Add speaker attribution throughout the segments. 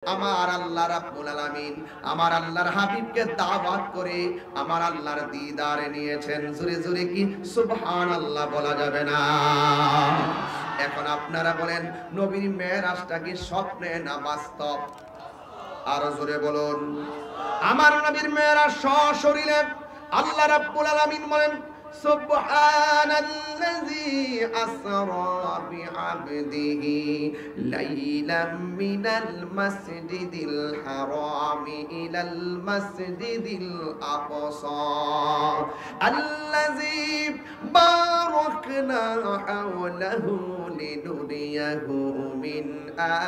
Speaker 1: আমার আল্লাহ রাব্বুল আলামিন আমার আল্লাহর হাবিবকে দাওয়াত করে আমার আল্লাহর দিদারে নিয়েছেন। জোরে জোরে কি সুবহানাল্লাহ বলা যাবে না? এখন আপনারা বলেন, নবীর মেরাজটা কি স্বপ্নে না বাস্তব? আরো জোরে বলুন। আমার নবীর মেরাজ সশরীরে। আল্লাহ রাব্বুল আলামিন বলেন, সুবহানাল্লাযী আসরা বিআবদিহি লাইলাম মিনাল মাসজিদিল হারামি ইলাল মাসজিদিল আকসা আল্লাযী বারাকনা হাওলাহু লিনুরিয়াহু মিন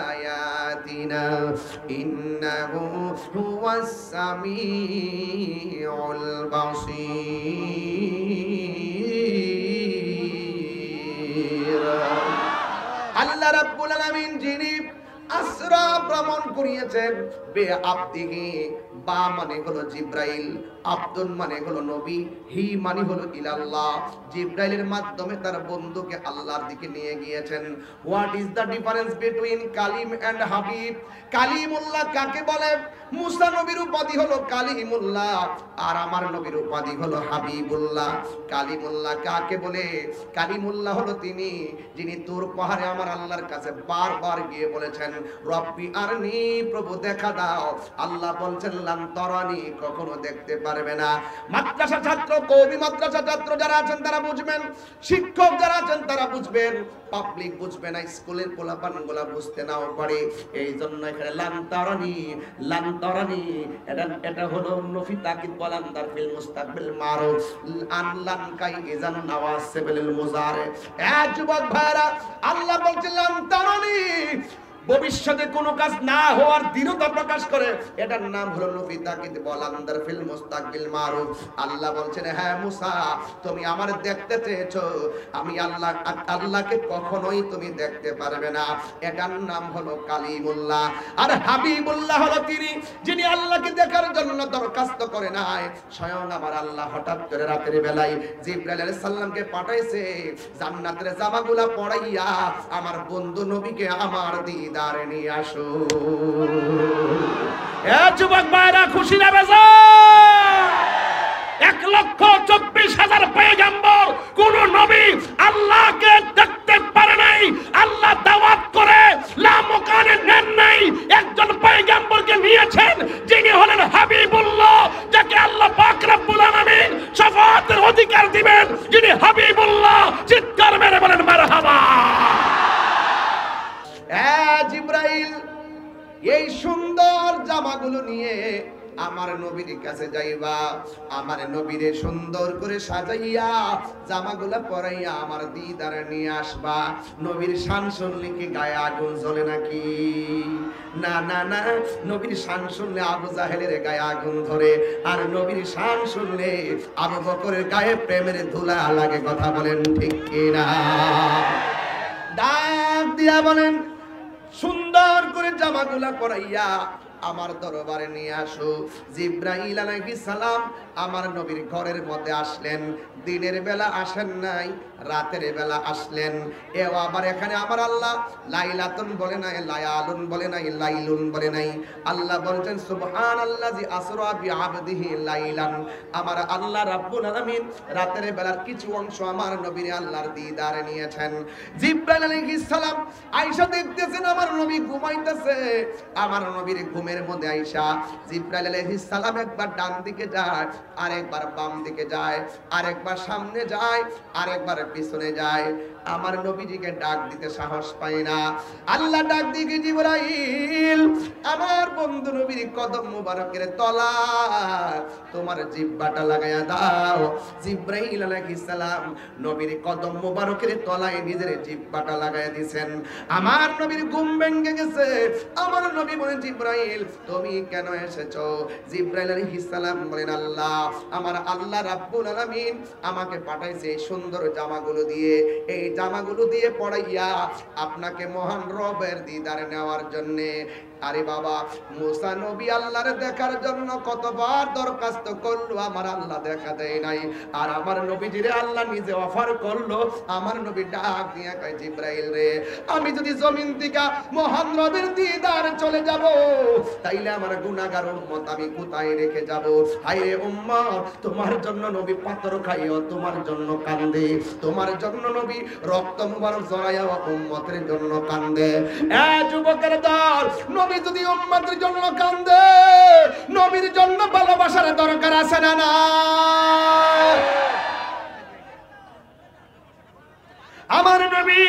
Speaker 1: আয়াতিনা ইন্নাহু হুয়াস সামিউল বাসীর। আল্লাহ রাব্বুল আলামিন যিনি আসরা ভ্রমণ করিয়েছেন বে আবদিহি, বা মানে হলো জিব্রাইল, আব্দুন মানে হলো নবী, হি মানে হলো ইলাল্লাহ। জিব্রাইলের মাধ্যমে তার বন্ধুকে আল্লাহর দিকে নিয়ে গিয়েছেন। What is the difference between Kalim and Habib? Kalimullah কাকে বলে? মুসা নবীর উপাধি হলো কালিমুল্লাহ, আর আমার নবীর উপাধি হলো হাবিবুল্লাহ। কালিমুল্লাহ কাকে বলে? কালিমুল্লাহ হলো তিনি যিনি তুর পাহাড়ে আমার আল্লাহর কাছে বারবার গিয়ে বলেছেন, রব্বি আরনি, প্রভু দেখা দাও। আল্লাহ বলছেন লান তারানি, কখনো দেখতে পারবে না। মাদ্রাসা ছাত্র, কওমি মাদ্রাসা ছাত্র যারা আছেন তারা বুঝবেন, শিক্ষক যারা আছেন তারা বুঝবেন, পাবলিক বুঝবে না, স্কুলের পোলাপানগুলা বুঝতে নাও পারে। এই জন্য এখানে লান তারানি, লান তারানি এটা হলো নফি তাকিদ বলান্দার ফিল মুস্তাকবিল মারুফ আন লান কাই ইজান নাওয়াসিবিল মুজারে। এ যুবক ভাইরা, আল্লাহ বলছেন লান তারানি, ভবিষ্যতে কোনো কাজ না হওয়ার দৃঢ়তা প্রকাশ করে, এটার নাম হলো নফি তাকিদ বলান্দার ফিল মুস্তাকবিল মারুফ। আল্লাহ বলছেন, হ্যাঁ মুসা, তুমি আমার দেখতে চেয়েছো, আমি আল্লাহকে কখনোই তুমি দেখতে পারবে না। এটার নাম হলো কালিমুল্লাহ। আর হাবিবুল্লাহ হলো তিনি যিনি আল্লাহকে দেখার জন্য দরখাস্ত করে নাই। স্বয়ং আমার আল্লাহ হঠাৎ করে রাতের বেলায় জিবরাইল আলাইহিস সালামকে পাঠাইছে, জান্নাতের জামাগুলা পরাইয়া আমার বন্ধু নবীকে আমার দিদারে নিয়ে আসো।
Speaker 2: এ যুবক ভাইরা, খুশি না বেজার? 1,24,000 পয়গম্বর, কোন নবী আল্লাহকে দেখতে পারে নাই। আল্লাহ দাওয়াত করে লামকানে নেন নাই, একজন পয়গম্বরকে নিয়েছেন যিনি হলেন হাবিবুল্লাহ, যাকে আল্লাহ পাক রব্বুল আলামিন শাফাআতের অধিকার দিবেন, যিনি হাবিবুল্লাহ। চিৎকার মেরে বলেন মারহাবা।
Speaker 1: জিব্রাইল এই সুন্দর জামাগুলো নিয়ে আমার নবীর কাছে যাইবা, আমার নবীরে সুন্দর করে সাজাইয়া জামাগুলা পরাইয়া আমার দিদারে নিয়ে আসবা। নবীর শান শুনলে কি গায়ে আগুন জ্বলে নাকি? না না না, নবীর শান শুনলে আবু জাহেলের গায়ে আগুন ধরে, আর নবীর শান শুনলে আবু বকরের গায়ে প্রেমের ধুলা লাগে। কথা বলেন ঠিক কিনা? ডাক দিয়া বলেন, সুন্দর করে জামাগুলা পরাইয়া আমার দরবারে নিয়ে আসো। জিব্রাইল আলাইহিস সালাম আমার নবীর ঘরের মধ্যে আসলেন। দিনের বেলা আসেন নাই, রাতের বেলা আসলেন। এও আবার এখানে আমার আল্লাহ লাইলাতুন বলে নাই, লায়ালুন বলে নাই, লাইলুন বলে নাই। আল্লাহ বলছেন সুবহানাল্লাযী আসরা বিআবদিহি লাইলান। আমার আল্লাহ রাব্বুল আলামিন রাতের বেলার কিছু অংশ আমার নবীর আল্লাহর দিদারে নিয়েছেন। জিব্রাইল আলাইহিস সালাম আয়েশা দেখতেছেন আমার নবী ঘুমাইতেছে। আমার নবীর ঘুমের মধ্যে আয়েশা, জিব্রাইল আলাইহিস সালাম একবার ডান দিকে যায়, আরেকবার বাম দিকে যায়, আরেকবার সামনে যায়, আরেকবার পিছনে যায়। আমার নবীজিকে ডাক দিতে সাহস পায় না। আল্লাহ ডাক দিকে, জিবরাইল, আমার বন্ধু নবীর কদম মুবারকের তলা তোমার জিহ্বাটা লাগায়া দাও। জিব্রাইল আলাইহিস সালাম নবীর কদম মুবারকের তলায় নিজের জিহ্বাটা লাগায়া দিবেন। আমার নবীর ঘুম ভেঙে গেছে। আমার নবী বলেন, জিব্রাইল তুমি কেন এসেছো? জিব্রাইল আলাইহিস সালাম বলেন, আল্লাহ, আমার আল্লাহ রাব্বুল আলামিন আমাকে পাঠাইছে এই সুন্দর জামাগুলো দিয়ে, এই জামাগুলো দিয়ে পড়াইয়া আপনাকে মহান রবের দিদার নেওয়ার জন্য। আরে বাবা, মুসা নবী আল্লাহর দেখার জন্য কতবার দরখাস্ত করলো, আমার আল্লাহ দেখা দেয় নাই। আর আমার নবীজিরে আল্লাহ নিজে অফার করলো। আমার নবী ডাক দিয়ে কয়, জিব্রাইল রে, আমি যদি জমিন থেকে মহান নবীর দিদার চলে যাব, তাইলে আমার গুনাহগার উম্মত আমি কোথায় রেখে যাব? হায় রে উম্মত, তোমার জন্য নবী পাথর খাইও, তোমার জন্য কান্দে, তোমার জন্য নবী রক্ত মুবারক জড়াইয়া উম্মতের জন্য কান্দে। এ যুবকের দল, নবী যদি উম্মতের জন্য কান্দে, নবীর জন্য ভালোবাসার দরকার আছে না না? আমার নবী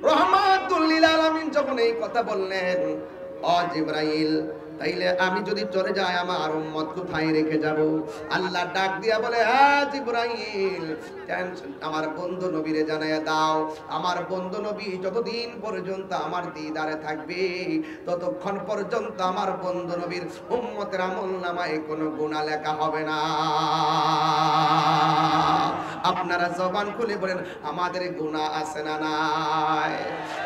Speaker 1: রহমাতুল লিল আলামিন যখন এই কথা বললেন, ও জিবরাইল, তাইলে আমি যদি চলে যাই আমার উম্মত কোথায় রেখে যাব? আল্লাহ ডাক দিয়া বলে, হ্যাঁ জিবরাইল, আমার বন্ধু নবীরে জানাইয়া দাও, আমার বন্ধু নবী যতদিন পর্যন্ত আমার দিদারে থাকবে, ততক্ষণ পর্যন্ত আমার বন্ধু নবীর উম্মতের আমলনামায় কোনো গুনাহ লেখা হবে না। আপনারা জবান খুলে বলেন, আমাদের গুনাহ আছে না নাই?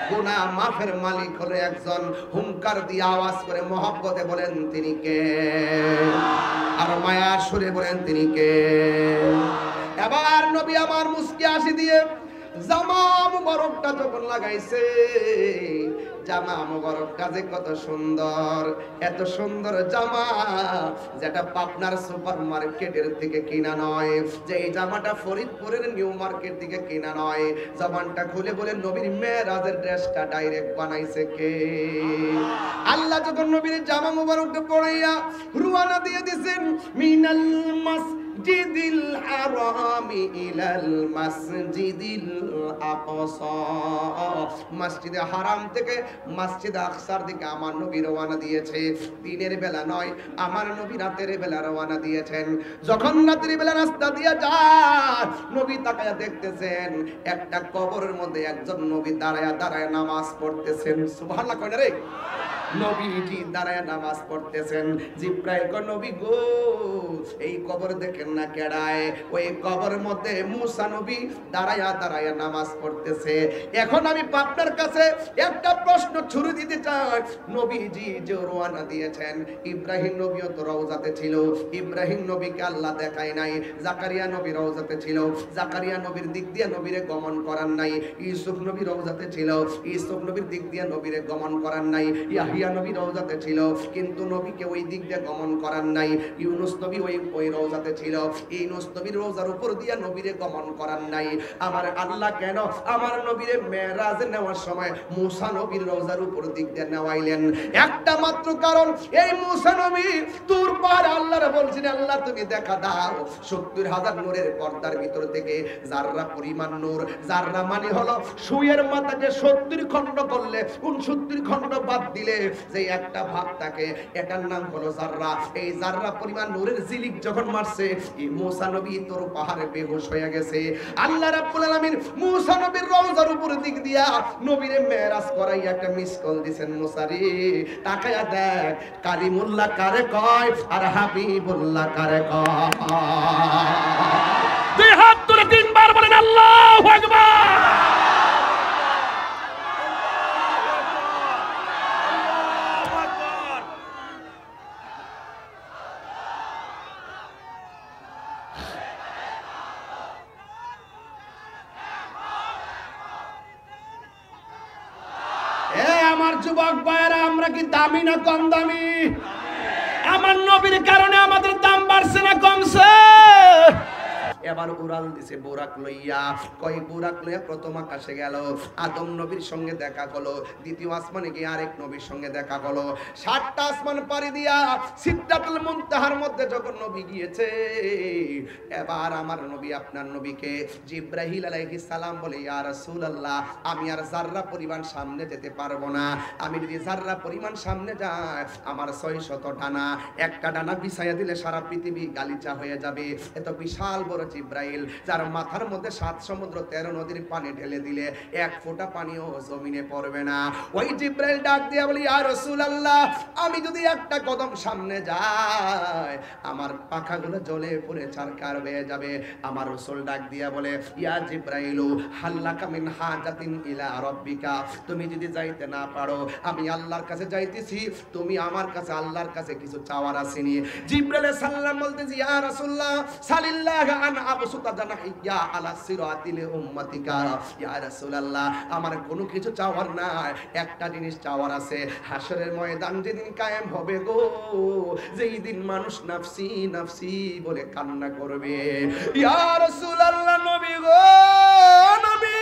Speaker 1: গুনাহ মাফের মালিক হলো একজন। হুঙ্কার দিয়ে আওয়াজ করে মহব্বতে বলেন, তিনি কে? আর মায়ার সুরে বলেন, তিনি কে? এবার নবী আমার মুস্কি হাসি দিয়ে জামা মুবারকটা যখন লাগাইছে, জামা মুবারকটা যে কত সুন্দর, এত সুন্দর জামা যেটা পাবনার সুপার মার্কেটের থেকে কিনা নয়, যে এই জামাটা ফরিদপুরের নিউ মার্কেট থেকে কিনা নয়। জামানটা খুলে বলে, নবীর মেরাজের ড্রেসটা ডাইরেক্ট বানাইছে কে? আল্লাহ যখন নবীর জামা মুবারকটা পরাইয়া রুয়ানা দিয়ে দিয়েছেন, মিনাল মাসজিদিল হারামি ইলাল মাসজিদিল আকসা, মসজিদে হারাম থেকে মসজিদ আকসার দিকে আমার নবী রওনা দিয়েছে। দিনের বেলা নয়, আমার নবী রাতের বেলা রওনা দিয়েছেন। যখন রাতের বেলা রাস্তা দিয়ে যায়, নবী তাকায়া দেখতেছেন একটা কবরের মধ্যে একজন নবী দাঁড়ায়া দাঁড়ায়া নামাজ পড়তেছেন। সুবহানাল্লাহ কয় না রে? নবীজি দাঁড়ায় নামাজ পড়তেছেন। জিব্রাইল কয়, নবী গো, এই কবর দেখেন না কেডায়? ওই কবরের মধ্যে মুসা নবী দাঁড়ায়া দাঁড়ায়া নামাজ পড়তেছে। এখন আমি আপনার কাছে একটা প্রশ্ন ছুড়ে দিতে চাই। নবীজি যে রওনা দিয়েছেন, ইব্রাহিম নবীও তো রওজাতে ছিল। ইব্রাহিম নবীকে আল্লাহ দেখায় নাই। জাকারিয়া নবী রওজাতে ছিল, জাকারিয়া নবীর দিক দিয়ে নবীরে গমন করার নাই। ইউসুফ নবী রওজাতে ছিল, ইউসুফ নবীর দিক দিয়ে নবীরে গমন করার নাই। ইয়াহিয়া নবী রওজাতে ছিল, কিন্তু নবীকে ওই দিক দিয়ে গমন করার নাই। ইউনুস নবী ওই রওজাতে ছিল, ইউনুস নবীর রওজার উপর দিয়ে নবীরে গমন করার নাই। আমার আল্লাহ কেন আমার নবীরে মেরাজ নেওয়ার সময় মুসা নবীর রওজার উপর দিক দিয়ে নেওয়াইলেন? একটা মাত্র কারণ, এই মুসা নবী তুর পাহাড়ে আল্লাহরে বলছেন, আল্লাহ তুমি দেখা দাও ৭০,০০০ নূরের পর্দার ভিতর থেকে জাররা পরিমাণ নূর। জাররা মানে হলো সুয়ের মাথাকে ৭০ খণ্ড করলে ৬৯ খণ্ড বাদ দিলে যে একটা ভাগ থাকে, এটার নাম হলো জাররা। এই জাররা পরিমাণ নূরের জিলিক যখন মারছে, এই মুসা নবী তোর পাহাড়ে বেহুশ হয়ে গেছে। আল্লাহ রাব্বুল আলামিন মুসা নবীর রওজার উপর দিক দিয়া নবীরে মেরাজ করাইয়া একটা মিস কল দিবেন। মুসা রে, তাকায়া দেখ, কালিমুল্লাহ কারে কয় আর হাবিবুল্লাহ কারে কয়?
Speaker 2: দুই হাত তুলে তিনবার বলেন আল্লাহু আকবার।
Speaker 1: আমার যুবক ভাইয়েরা, আমরা কি দামি না কম দামি? আমার নবীর কারণে আমাদের দাম বাড়ছে না কমছে? এবার উড়াল দিছে বোরাক লইয়া। কই বোরাক লইয়া প্রথম আকাশে গেল, আদম নবীর সঙ্গে দেখা হলো। দ্বিতীয় আসমানে গিয়ে আরেক নবীর সঙ্গে দেখা হলো। ৭টা আসমান পাড়ি দিয়া সিদরাতুল মুনতাহার মধ্যে যখন নবী গিয়েছে, এবার আমার নবী আপনার নবীকে জিব্রাইল আলাইহিস সালাম বলে, ইয়া রাসূলুল্লাহ, আমি আর জাররা পরিমাণ সামনে যেতে পারবো না। আমি যদি জাররা পরিমাণ সামনে যাই, আমার ৬০০ ডানা, একটা ডানা বিছাইয়া দিলে সারা পৃথিবী গালিচা হয়ে যাবে। এত বিশাল বড় জিব্রাইল, যার মাথার মধ্যে 7 সমুদ্র 13 নদীর পানি ঢেলে দিলে 1 ফোঁটা পানিও জমিনে পড়বে না। ওই জিব্রাইল ডাক দিয়ে বলে, ইয়া রাসূলুল্লাহ, আমি যদি একটা কদম সামনে যাই আমার পাখাগুলো জ্বলে পুড়ে ছারখার হয়ে যাবে। আমার রাসূল ডাক দিয়া বলে, ইয়া জিব্রাইলু হাল্লাকা মিন হাজাতিন ইলা রাব্বিকা, তুমি যদি যাইতে না পারো আমি আল্লাহর কাছে যাইতেছি, তুমি আমার কাছে আল্লাহর কাছে কিছু চাওয়ার আসেনি। জিব্রাইল সাল্লাম বলতেছি, ইয়া রাসূলুল্লাহ সাল্লাল্লাহু আন আবসুতা জানাহিয়া আলা সিরাতিল উম্মাতিকা, ইয়া রাসূলুল্লাহ আমার কোনো কিছু চাওয়ার নাই, একটা জিনিস চাওয়ার আছে। হাসরের ময়দান যেদিন কায়েম হবে গো, যেই দিন মানুষ নাফসি নাফসি বলে কান্না করবে, ইয়া রাসূলুল্লাহ নবী গো নবী,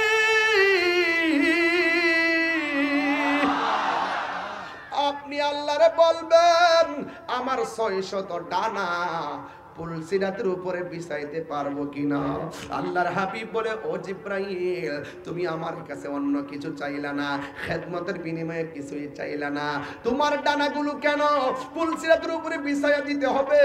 Speaker 1: আপনি আল্লাহরে বলবেন আমার 600 ডানা পুলসিরাতের উপরে বিছাইতে পারবো কিনা। আল্লাহর হাবিব বলে, ও জিব্রাইল তুমি আমার কাছে অন্য কিছু চাইলা না, খেদমতের বিনিময়ে কিছুই চাইলা না, তোমার ডানাগুলো কেন পুলসিরাতের উপরে বিছাইয়া দিতে হবে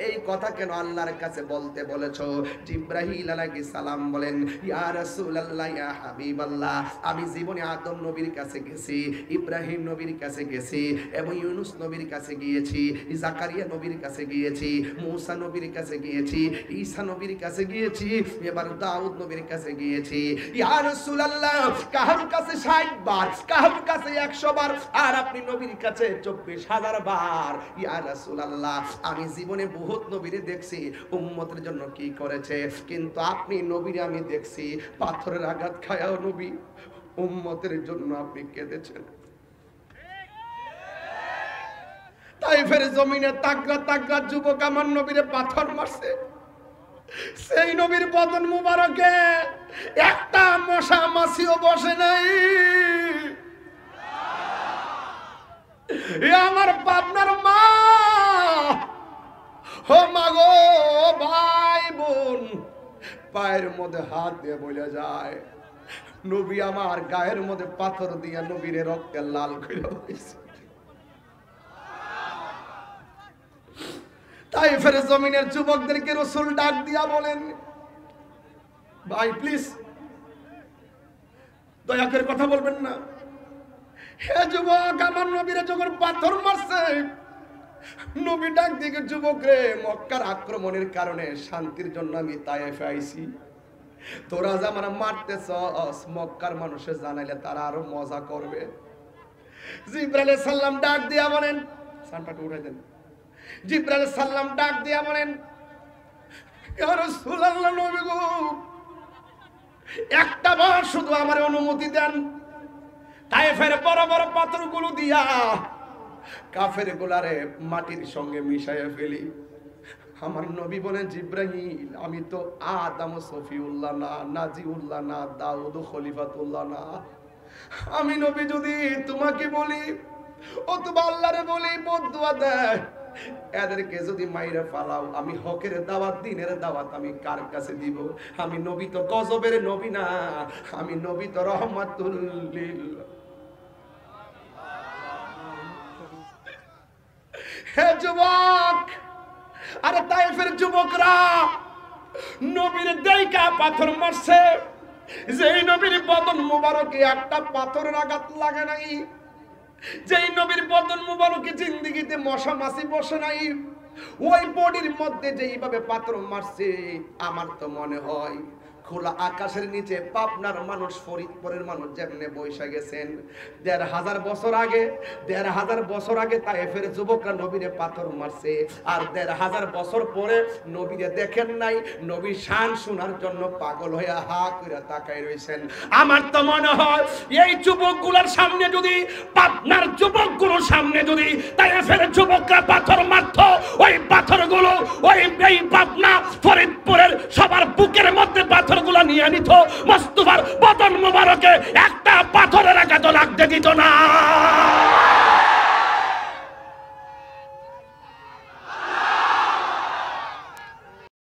Speaker 1: এই কথা কেন আল্লাহর কাছে বলতে বলেছো? জিব্রাইল আলাইহিস সালাম বলেন, ইয়া রাসূলুল্লাহ ইয়া হাবিবাল্লাহ, আমি জীবনে আদম নবীর কাছে গেছি, ইব্রাহিম নবীর কাছে গেছি, এবং ইউনুস নবীর কাছে গিয়েছি, জাকারিয়া নবীর কাছে গিয়েছি, মুসা নবীর কাছে গিয়েছি, ঈসা নবীর কাছে গিয়েছি, এবার দাউদ নবীর কাছে গিয়েছি। ইয়া রাসূলুল্লাহ কাহার কাছে 60 বার, কাহার কাছে 100 বার, আর আপনি নবীর কাছে 24,000 বার। ইয়া রাসূলুল্লাহ আমি জীবনে বহুত নবীরে দেখছি উম্মতের জন্য কি করেছে, কিন্তু আপনি নবীরে আমি দেখছি পাথরের আঘাত খায়াও নবী উম্মতের জন্য আপনি কেঁদেছেন। তাইফের জমিনে তাগড়া তাগড়া যুবক আমার নবীরে পাথর মারছে, সেই নবীর বদন মুবারকে একটা মশা মাছিও বসে নাই। আমার পাবনার মা, ও মা গো ভাই বোন, পায়ের মধ্যে হাত দিয়ে বলে যায়, নবী আমার গায়ের মধ্যে পাথর দিয়া নবীরে রক্তে লাল করে হয়েছে। তাইফের জমিনের যুবকদেরকে রাসূল ডাক দিয়া বলেন, ভাই প্লিজ দয়া করে কথা বলবেন না, হে যুবক আমার নবীরে যখন পাথর মারছে, নবী ডাক দিয়ে, যুবক রে মক্কার আক্রমণের কারণে শান্তির জন্য আমি তায়েফে আইছি, তোরা যে আমার মারতেছস মক্কার মানুষে জানাইলে তারা আরো মজা করবে। জিবরাইল সাল্লাম ডাক দিয়া বলেন, সানটাকে উঠাই দেন। জিবরাইল সাল্লাম ডাক দিয়া বলেন, ইয়া রাসূলুল্লাহ নবী গো একটা বার শুধু আমার অনুমতি দেন, তায়েফের বড় বড় পাথরগুলো দিয়া কাফের গোলারে মাটির সঙ্গে মিশাইয়া ফেলি। আমার নবী বলেন, জিব্রাইল আমি তো আদম সফিউল্লাহ না, নাজিউল্লাহ না, দাউদ খলিফাতুল্লাহ না, আমি নবী যদি তোমাকে বলি অথবা আল্লাহরে বলি বদদুয়া দেয়, এদেরকে যদি মাইরা ফালাও, আমি হকের দাওয়াত দ্বীনের দাওয়াত আমি কার কাছে দিব? আমি নবী তো গজবের নবী না, আমি নবী তো রহমাতুল লিল। হে যুবক, আরে তাইফের যুবকরা নবীর দেইকা পাথর মারছে, যেই নবীর বদন মুবারকে একটা পাথরের আঘাত লাগে নাই, যেই নবীর বদন মুবারকে জিন্দেগিতে মশা মাছি বসে নাই, ওই বডির মধ্যে যেইভাবে পাথর মারছে, আমার তো মনে হয় খোলা আকাশের নিচে পাবনার মানুষ, ফরিদপুরের মানুষ যেমনে বৈশা গেছেন ১,৫০০ বছর আগে, ১,৫০০ বছর আগে তায়েফের যুবকরা নবীরে পাথর মারছে, আর ১,৫০০ বছর পরে নবীরে দেখেন নাই, নবীর শান শোনার জন্য পাগল হয়ে হা করে তাকায় রয়েছেন। আমার তো মনে হয় এই যুবকগুলোর সামনে যদি, পাবনার যুবকগুলোর সামনে যদি তায়েফের যুবকরা পাথর মারত, ওই পাথরগুলো ওই এই পাবনা ফরিদপুরের সবার বুকের মধ্যে পাথর গুলা নিয়ে নিত, মুস্তাফার বদন মুবারকে একটা পাথরের আঘাত লাগতে দিত না।